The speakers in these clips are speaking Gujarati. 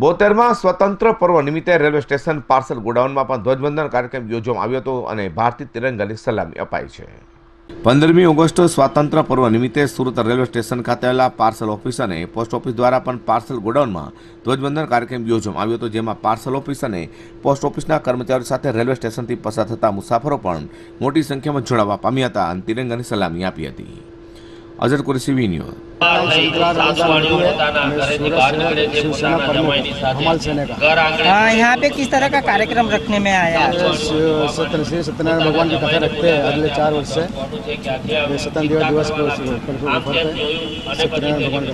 બોતેરમાં સ્વતંત્ર પર્વ નિમિત્તે રેલવે સ્ટેશન પાર્સલ ગોડાઉનમાં પણ ધ્વજવંદન કાર્યક્રમ યોજવામાં આવ્યો હતો અને ભારતીય તિરંગાની સલામી અપાઈ છે। 15મી ઓગસ્ટ સ્વાતંત્ર્ય પર્વ નિમિત્તે સુરત રેલવે સ્ટેશન ખાતે આવેલા પાર્સલ ઓફિસ અને પોસ્ટ ઓફિસ દ્વારા પણ પાર્સલ ગોડાઉનમાં ધ્વજવંદન કાર્યક્રમ યોજવામાં આવ્યો હતો, જેમાં પાર્સલ ઓફિસ અને પોસ્ટ ઓફિસના કર્મચારીઓ સાથે રેલવે સ્ટેશનથી પસાર થતા મુસાફરો પણ મોટી સંખ્યામાં જોડાવા પામ્યા હતા અને તિરંગાની સલામી આપી હતી। अजर कुरैशी वी न्यूज़। हाँ, यहाँ पे किस तरह का कार्यक्रम रखने में आया? श्री सत्यनारायण भगवान की कथा रखते हैं अगले 4 वर्ष से। स्वतंत्र दिवस को सत्यनारायण भगवान का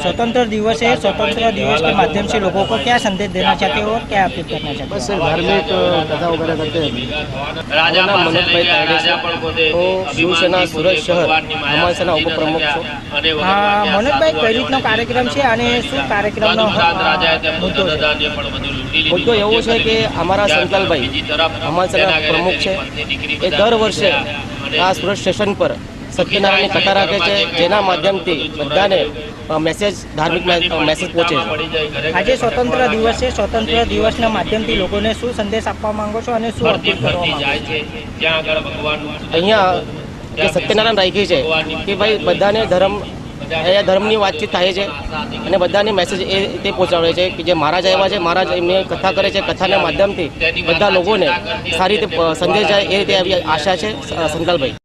स्वतंत्र दिवस है, स्वतंत्र दिवस के माध्यम से लोगों को क्या संदेश देना चाहते हो और क्या अपील करना चाहते हो? बस धार्मिक कथा वगैरह करते हैं। शिवसेना सूरत शहर हमारे सेना उपप्रमुख छो। हाँ, मनोजभाई कई रीतनो कार्यक्रम છે અને શું કાર્યક્રમનો મુદ્દો છે? मुद्दो एवो छे कि अमारा संतलभाई हमारा सेना प्रमुख है, ए दर वर्षे आ सूरत स्टेशन पर सत्यनारायण कथा राखे छे, जेना माध्यमथी बधाने मेसेज धार्मिक मेसेज पहुंचे छे। આજે સ્વતંત્ર દિવસ છે, સ્વતંત્ર દિવસના માધ્યમથી લોકોને શું સંદેશ આપવા માંગો છો અને શું અપીલ કરવા માંગો છો? અહીંયા જે સત્યનારાયણ રાખી છે કે ભાઈ બધાને ધર્મની વાતચીત થાય છે અને બધાને મેસેજ એ રીતે પહોંચાડે છે કે જે મહારાજ આવ્યા છે, મહારાજ એમને કથા કરે છે, કથાના માધ્યમથી બધા લોકોને સારી રીતે સંદેશ જાય એ રીતે આવી આશા છે સંતલભાઈ।